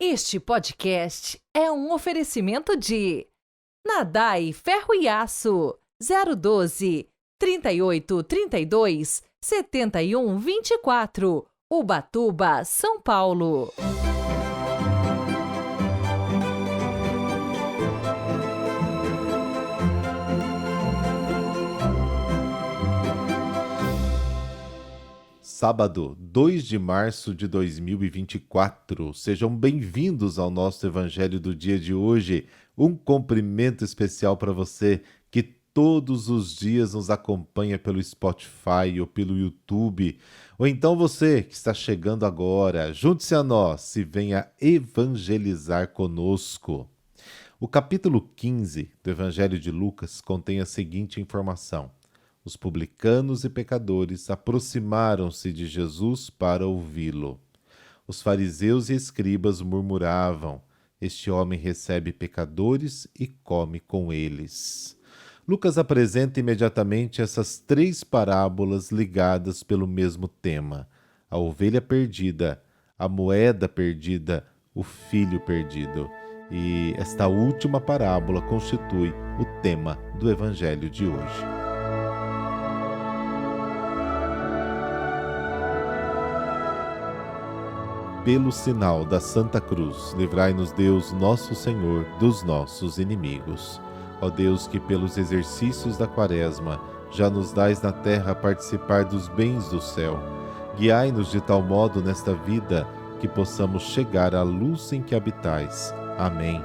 Este podcast é um oferecimento de Nadai Ferro e Aço 012 3832 7124, Ubatuba, São Paulo. Sábado, 2 de março de 2024. Sejam bem-vindos ao nosso Evangelho do dia de hoje. Um cumprimento especial para você que todos os dias nos acompanha pelo Spotify ou pelo YouTube. Ou então você que está chegando agora, junte-se a nós e venha evangelizar conosco. O capítulo 15 do Evangelho de Lucas contém a seguinte informação: os publicanos e pecadores aproximaram-se de Jesus para ouvi-lo. Os fariseus e escribas murmuravam: este homem recebe pecadores e come com eles. Lucas apresenta imediatamente essas três parábolas ligadas pelo mesmo tema: a ovelha perdida, a moeda perdida, o filho perdido. E esta última parábola constitui o tema do Evangelho de hoje. Pelo sinal da Santa Cruz, livrai-nos Deus, nosso Senhor, dos nossos inimigos. Ó Deus, que pelos exercícios da Quaresma já nos dais na terra a participar dos bens do céu, guiai-nos de tal modo nesta vida que possamos chegar à luz em que habitais. Amém.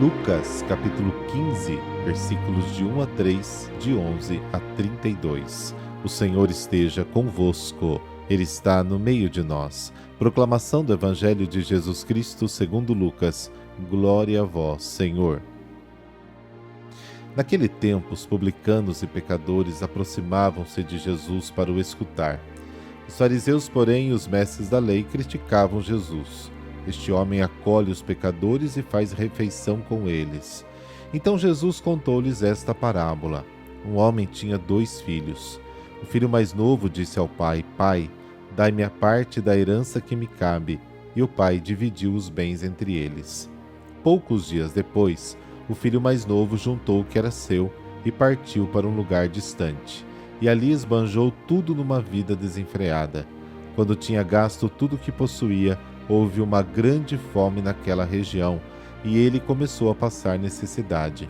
Lucas, capítulo 15, versículos de 1 a 3, de 11 a 32. O Senhor esteja convosco, Ele está no meio de nós. Proclamação do Evangelho de Jesus Cristo segundo Lucas. Glória a vós, Senhor. Naquele tempo, os publicanos e pecadores aproximavam-se de Jesus para o escutar. Os fariseus, porém, e os mestres da lei criticavam Jesus. Este homem acolhe os pecadores e faz refeição com eles. Então Jesus contou-lhes esta parábola. Um homem tinha 2 filhos. O filho mais novo disse ao pai: Pai, dai-me a parte da herança que me cabe. E o pai dividiu os bens entre eles. Poucos dias depois, o filho mais novo juntou o que era seu e partiu para um lugar distante. E ali esbanjou tudo numa vida desenfreada. Quando tinha gasto tudo o que possuía, houve uma grande fome naquela região, e ele começou a passar necessidade.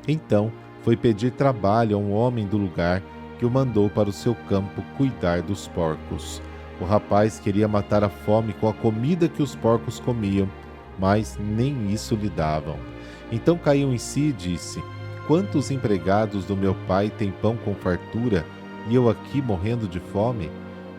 Então foi pedir trabalho a um homem do lugar, que o mandou para o seu campo cuidar dos porcos. O rapaz queria matar a fome com a comida que os porcos comiam, mas nem isso lhe davam. Então caiu em si e disse: quantos empregados do meu pai têm pão com fartura, e eu aqui morrendo de fome?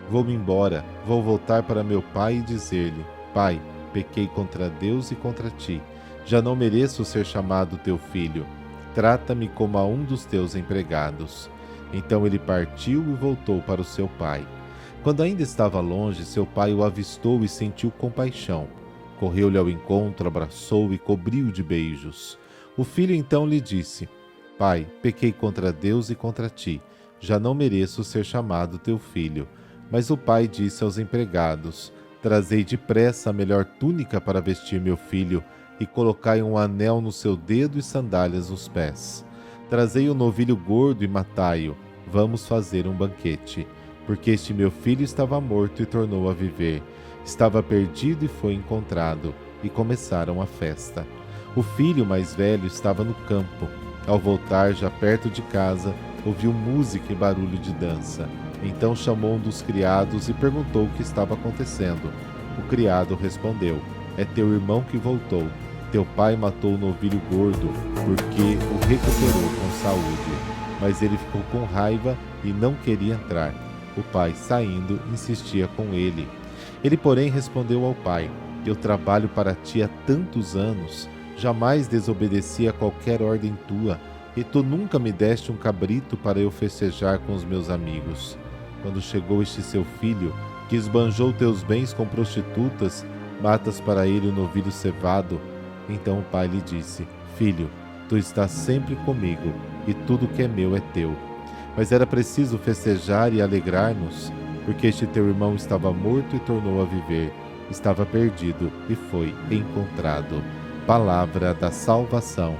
Vou-me embora, vou voltar para meu pai e dizer-lhe: Pai, pequei contra Deus e contra ti. Já não mereço ser chamado teu filho. Trata-me como a um dos teus empregados. Então ele partiu e voltou para o seu pai. Quando ainda estava longe, seu pai o avistou e sentiu compaixão. Correu-lhe ao encontro, abraçou-o e cobriu-o de beijos. O filho então lhe disse: Pai, pequei contra Deus e contra ti. Já não mereço ser chamado teu filho. Mas o pai disse aos empregados: Trazei depressa a melhor túnica para vestir meu filho, e colocai um anel no seu dedo e sandálias nos pés. Trazei o novilho gordo e matai-o. Vamos fazer um banquete. Porque este meu filho estava morto e tornou a viver. Estava perdido e foi encontrado. E começaram a festa. O filho mais velho estava no campo. Ao voltar, já perto de casa, ouviu música e barulho de dança. Então chamou um dos criados e perguntou o que estava acontecendo. O criado respondeu: é teu irmão que voltou. Teu pai matou o novilho gordo, porque o recuperou com saúde. Mas ele ficou com raiva e não queria entrar. O pai, saindo, insistia com ele. Ele, porém, respondeu ao pai: eu trabalho para ti há tantos anos, jamais desobedeci a qualquer ordem tua, e tu nunca me deste um cabrito para eu festejar com os meus amigos. Quando chegou este seu filho, que esbanjou teus bens com prostitutas, matas para ele o novilho cevado. Então o pai lhe disse: filho, tu estás sempre comigo, e tudo que é meu é teu. Mas era preciso festejar e alegrar-nos, porque este teu irmão estava morto e tornou a viver, estava perdido e foi encontrado. Palavra da salvação.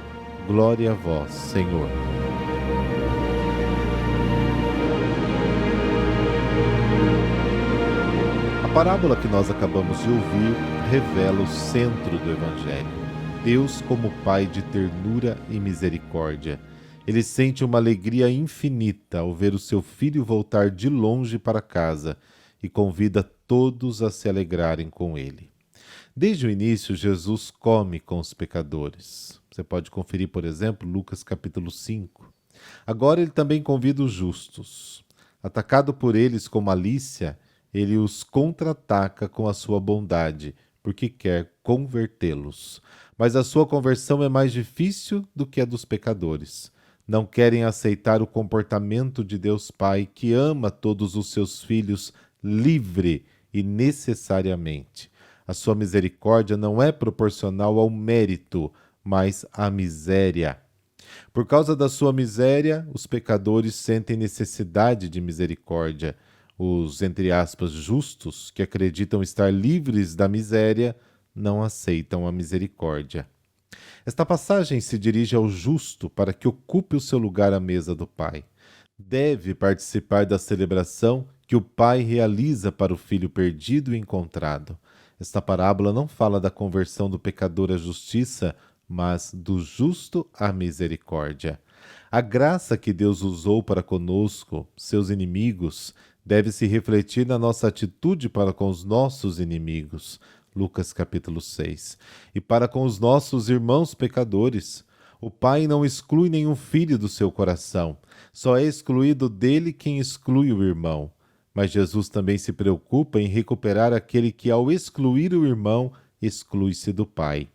Glória a vós, Senhor. A parábola que nós acabamos de ouvir revela o centro do Evangelho. Deus como Pai de ternura e misericórdia. Ele sente uma alegria infinita ao ver o seu filho voltar de longe para casa e convida todos a se alegrarem com ele. Desde o início, Jesus come com os pecadores. Você pode conferir, por exemplo, Lucas capítulo 5. Agora ele também convida os justos. Atacado por eles com malícia, ele os contra-ataca com a sua bondade, porque quer convertê-los. Mas a sua conversão é mais difícil do que a dos pecadores. Não querem aceitar o comportamento de Deus Pai, que ama todos os seus filhos livre e necessariamente. A sua misericórdia não é proporcional ao mérito, mas à miséria. Por causa da sua miséria, os pecadores sentem necessidade de misericórdia. Os, entre aspas, justos, que acreditam estar livres da miséria, não aceitam a misericórdia. Esta passagem se dirige ao justo para que ocupe o seu lugar à mesa do Pai. Deve participar da celebração que o Pai realiza para o filho perdido e encontrado. Esta parábola não fala da conversão do pecador à justiça, mas do justo à misericórdia. A graça que Deus usou para conosco, seus inimigos, deve se refletir na nossa atitude para com os nossos inimigos. Lucas capítulo 6. E para com os nossos irmãos pecadores. O Pai não exclui nenhum filho do seu coração. Só é excluído dele quem exclui o irmão. Mas Jesus também se preocupa em recuperar aquele que, ao excluir o irmão, exclui-se do Pai.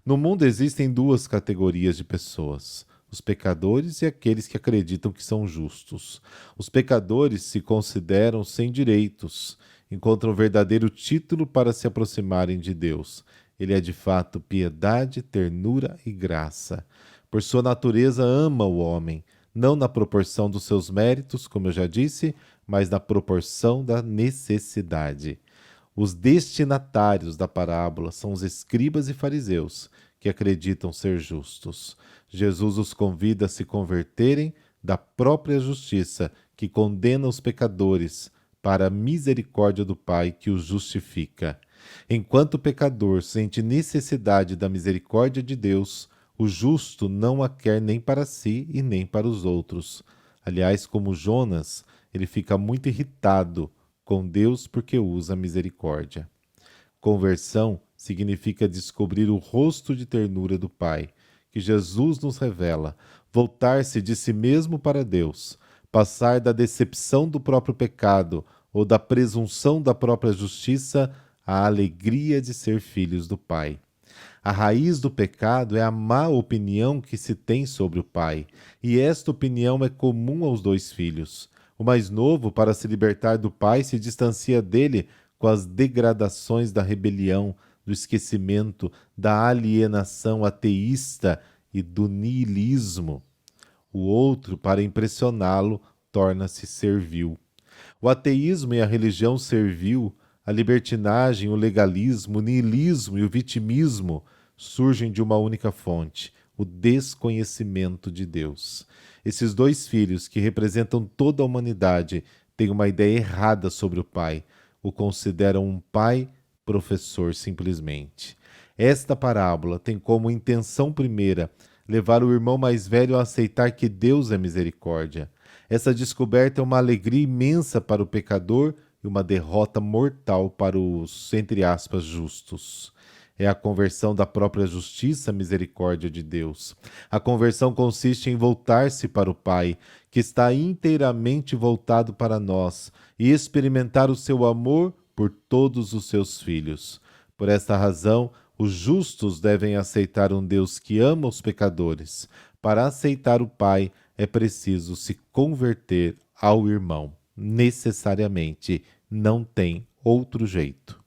No mundo existem duas categorias de pessoas: os pecadores e aqueles que acreditam que são justos. Os pecadores se consideram sem direitos, encontram verdadeiro título para se aproximarem de Deus. Ele é de fato piedade, ternura e graça. Por sua natureza ama o homem, não na proporção dos seus méritos, como eu já disse, mas na proporção da necessidade. Os destinatários da parábola são os escribas e fariseus, que acreditam ser justos. Jesus os convida a se converterem da própria justiça, que condena os pecadores, para a misericórdia do Pai que os justifica. Enquanto o pecador sente necessidade da misericórdia de Deus, o justo não a quer nem para si e nem para os outros. Aliás, como Jonas, ele fica muito irritado com Deus porque usa a misericórdia. Conversão significa descobrir o rosto de ternura do Pai, que Jesus nos revela, voltar-se de si mesmo para Deus, passar da decepção do próprio pecado ou da presunção da própria justiça à alegria de ser filhos do Pai. A raiz do pecado é a má opinião que se tem sobre o Pai, e esta opinião é comum aos dois filhos. O mais novo, para se libertar do Pai, se distancia dele com as degradações da rebelião, do esquecimento, da alienação ateísta e do niilismo. O outro, para impressioná-lo, torna-se servil. O ateísmo e a religião servil, a libertinagem, o legalismo, o niilismo e o vitimismo surgem de uma única fonte, o desconhecimento de Deus. Esses dois filhos, que representam toda a humanidade, têm uma ideia errada sobre o Pai. O consideram um pai professor simplesmente. Esta parábola tem como intenção primeira levar o irmão mais velho a aceitar que Deus é misericórdia. Essa descoberta é uma alegria imensa para o pecador e uma derrota mortal para os, entre aspas, justos. É a conversão da própria justiça à misericórdia de Deus. A conversão consiste em voltar-se para o Pai, que está inteiramente voltado para nós, e experimentar o seu amor por todos os seus filhos. Por esta razão, os justos devem aceitar um Deus que ama os pecadores. Para aceitar o Pai, é preciso se converter ao irmão. Necessariamente, não tem outro jeito.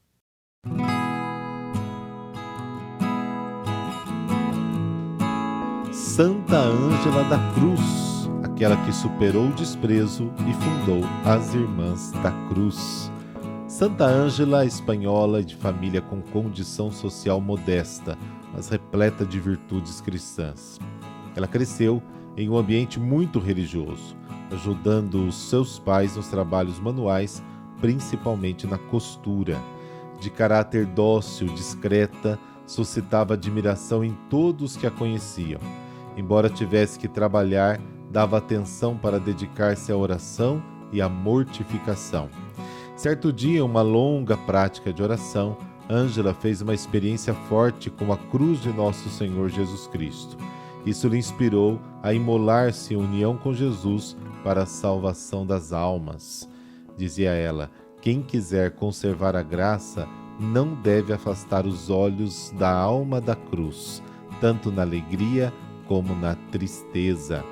Santa Ângela da Cruz, a aquela que superou o desprezo e fundou as Irmãs da Cruz. Santa Ângela, espanhola de família com condição social modesta, mas repleta de virtudes cristãs. Ela cresceu em um ambiente muito religioso, ajudando os seus pais nos trabalhos manuais, principalmente na costura. De caráter dócil, discreta, suscitava admiração em todos que a conheciam. Embora tivesse que trabalhar, dava atenção para dedicar-se à oração e à mortificação. Certo dia, uma longa prática de oração, Ângela fez uma experiência forte com a cruz de nosso Senhor Jesus Cristo. Isso lhe inspirou a imolar-se em união com Jesus para a salvação das almas. Dizia ela: quem quiser conservar a graça não deve afastar os olhos da alma da cruz, tanto na alegria como na tristeza.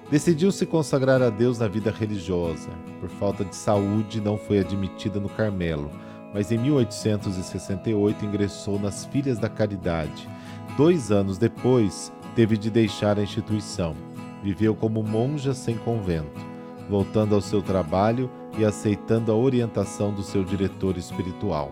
Decidiu se consagrar a Deus na vida religiosa. Por falta de saúde, não foi admitida no Carmelo, mas em 1868 ingressou nas Filhas da Caridade. 2 anos depois, teve de deixar a instituição. Viveu como monja sem convento, voltando ao seu trabalho e aceitando a orientação do seu diretor espiritual.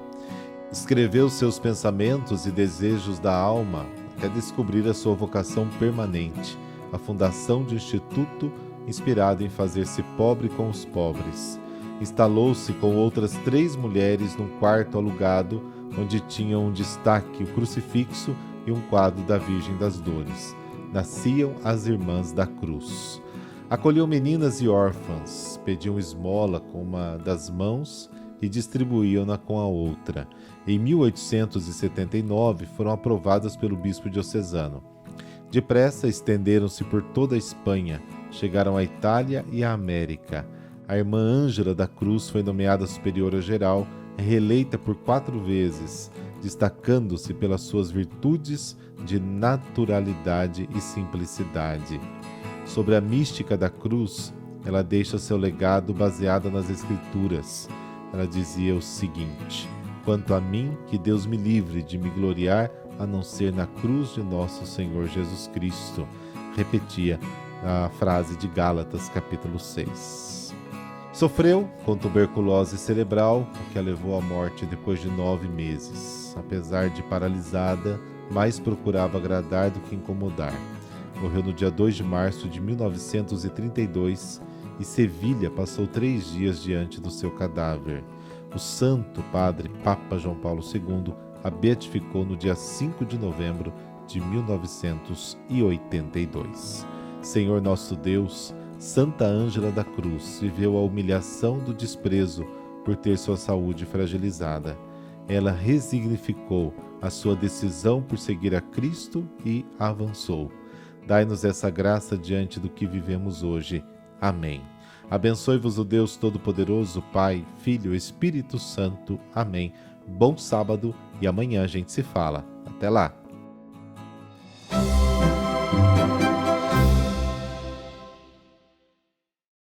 Escreveu seus pensamentos e desejos da alma até descobrir a sua vocação permanente, a fundação de um instituto inspirado em fazer-se pobre com os pobres. Instalou-se com outras 3 mulheres num quarto alugado, onde tinham um destaque o crucifixo e um quadro da Virgem das Dores. Nasciam as Irmãs da Cruz. Acolheu meninas e órfãs, pediam esmola com uma das mãos e distribuíam-na com a outra. Em 1879 foram aprovadas pelo bispo diocesano. Depressa estenderam-se por toda a Espanha, chegaram à Itália e à América. A irmã Ângela da Cruz foi nomeada superiora geral, reeleita por 4 vezes, destacando-se pelas suas virtudes de naturalidade e simplicidade. Sobre a mística da cruz, ela deixa seu legado baseado nas Escrituras. Ela dizia o seguinte: quanto a mim, que Deus me livre de me gloriar a não ser na cruz de nosso Senhor Jesus Cristo. Repetia a frase de Gálatas, capítulo 6. Sofreu com tuberculose cerebral, o que a levou à morte depois de 9 meses. Apesar de paralisada, mais procurava agradar do que incomodar. Morreu no dia 2 de março de 1932 e Sevilha passou 3 dias diante do seu cadáver. O santo padre Papa João Paulo II a beatificou no dia 5 de novembro de 1982. Senhor nosso Deus, Santa Ângela da Cruz viveu a humilhação do desprezo por ter sua saúde fragilizada. Ela resignificou a sua decisão por seguir a Cristo e avançou. Dai-nos essa graça diante do que vivemos hoje. Amém. Abençoe-vos o Deus Todo-Poderoso, Pai, Filho e Espírito Santo. Amém. Bom sábado e amanhã a gente se fala. Até lá!